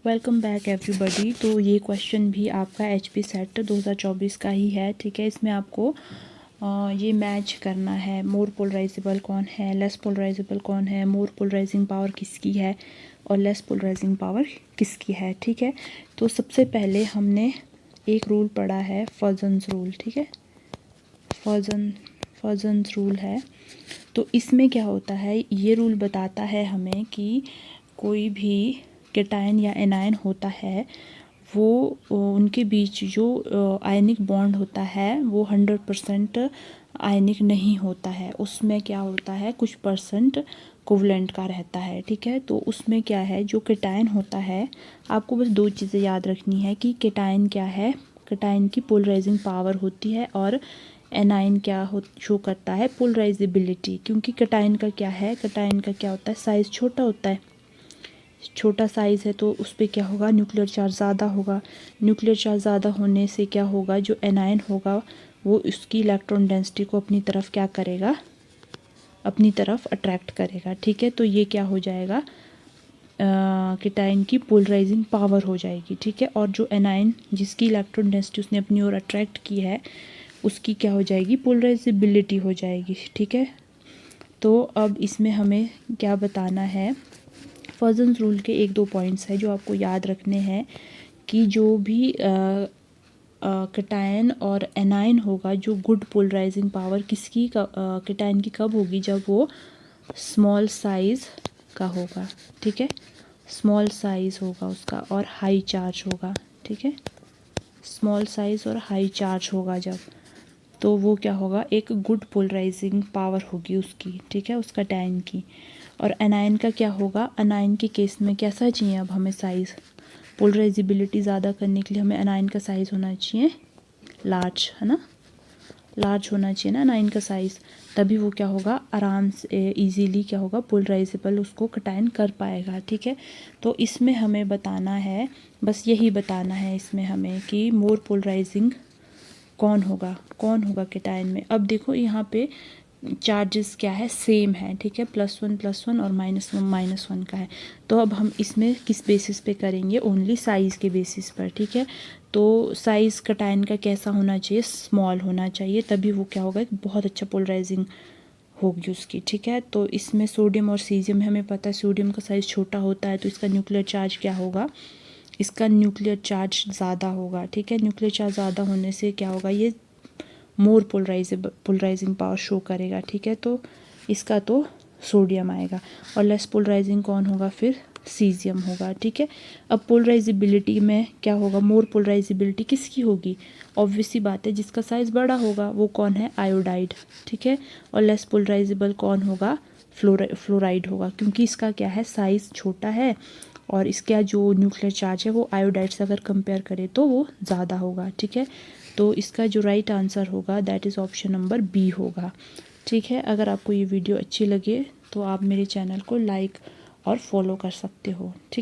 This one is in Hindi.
Welcome back everybody. तो ये क्वेश्चन भी आपका HP सेट 2024 का ही है, ठीक है। इसमें आपको ये मैच करना है, मोर पोलराइजेबल कौन है, लेस पोलराइजेबल कौन है, मोर पोलराइजिंग पावर किसकी है और लेस पोलराइजिंग पावर किसकी है, ठीक है। तो सबसे पहले हमने एक रूल पढ़ा है, फर्जन्स रूल, ठीक है। फर्जन्स रूल है। तो इसमें क्या होता है, ये रूल बताता है हमें कि कोई भी कैटायन या एनायन होता है वो उनके बीच जो आयनिक बॉन्ड होता है वो 100% आयनिक नहीं होता है। उसमें क्या होता है, कुछ परसेंट कोवलेंट का रहता है, ठीक है। तो उसमें क्या है, जो कैटायन होता है, आपको बस दो चीज़ें याद रखनी है कि कैटायन क्या है, कैटायन की पोलराइजिंग पावर होती है और एनायन क्या शो करता है, पोलराइजेबिलिटी। क्योंकि कैटायन का क्या है, कैटायन का क्या होता है, साइज़ छोटा होता है, छोटा साइज़ है, तो उस पर क्या होगा, न्यूक्लियर चार्ज ज़्यादा होगा। न्यूक्लियर चार्ज ज़्यादा होने से क्या होगा, जो एनायन होगा वो उसकी इलेक्ट्रॉन डेंसिटी को अपनी तरफ क्या करेगा, अपनी तरफ अट्रैक्ट करेगा, ठीक है। तो ये क्या हो जाएगा, कैटायन की पोलराइजिंग पावर हो जाएगी, ठीक है। और जो एनायन जिसकी इलेक्ट्रॉन डेंसिटी उसने अपनी ओर अट्रैक्ट की है उसकी क्या हो जाएगी, पोलराइजेबिलिटी हो जाएगी, ठीक है। तो अब इसमें हमें क्या बताना है, फर्जन्स रूल के एक दो पॉइंट्स हैं जो आपको याद रखने हैं कि जो भी कैटायन और एनायन होगा, जो गुड पोलराइजिंग पावर किसकी कैटायन की कब होगी, जब वो स्मॉल साइज़ का होगा, ठीक है। स्मॉल साइज़ होगा उसका और हाई चार्ज होगा, ठीक है। स्मॉल साइज़ और हाई चार्ज होगा जब, तो वो क्या होगा, एक गुड पोलराइजिंग पावर होगी उसकी, ठीक है, उस कैटायन की। और एनायन का क्या होगा, एनायन के केस में कैसा चाहिए, अब हमें साइज़, पोलराइजेबिलिटी ज़्यादा करने के लिए हमें एनायन का साइज़ होना चाहिए लार्ज, है ना, लार्ज होना चाहिए ना एनायन का साइज़, तभी वो क्या होगा, आराम से इजीली क्या होगा, पोलराइजेबल उसको कैटायन कर पाएगा, ठीक है। तो इसमें हमें बताना है, बस यही बताना है इसमें हमें कि मोर पोलराइजिंग कौन होगा कैटायन में। अब देखो यहाँ पे चार्जेस क्या है, सेम है, ठीक है, +1 और -1 का है। तो अब हम इसमें किस बेसिस पे करेंगे, ओनली साइज़ के बेसिस पर, ठीक है। तो साइज़ कैटायन का कैसा होना चाहिए, स्मॉल होना चाहिए, तभी वो क्या होगा, एक बहुत अच्छा पोलराइजिंग होगी उसकी, ठीक है। तो इसमें सोडियम और सीजियम, हमें पता है सोडियम का साइज़ छोटा होता है तो इसका न्यूक्लियर चार्ज क्या होगा, इसका न्यूक्लियर चार्ज ज़्यादा होगा, ठीक है। न्यूक्लियर चार्ज ज़्यादा होने से क्या होगा, ये मोर पोलराइजिंग पावर शो करेगा, ठीक है। तो इसका तो सोडियम आएगा और लेस पोलराइजिंग कौन होगा, फिर सीजियम होगा, ठीक है। अब पोलराइजेबिलिटी में क्या होगा, मोर पोलराइजेबिलिटी किसकी होगी, ऑब्वियस सी बात है जिसका साइज़ बड़ा होगा, वो कौन है, आयोडाइड, ठीक है। और लेस पोलराइजेबल कौन होगा, फ्लोराइड होगा, क्योंकि इसका क्या है, साइज़ छोटा है और इसका जो न्यूक्लियर चार्ज है वो आयोडाइड से अगर कंपेयर करें तो वो ज़्यादा होगा, ठीक है। तो इसका जो राइट आंसर होगा that is option number B होगा, ठीक है। अगर आपको ये वीडियो अच्छी लगे तो आप मेरे चैनल को लाइक और फॉलो कर सकते हो, ठीक।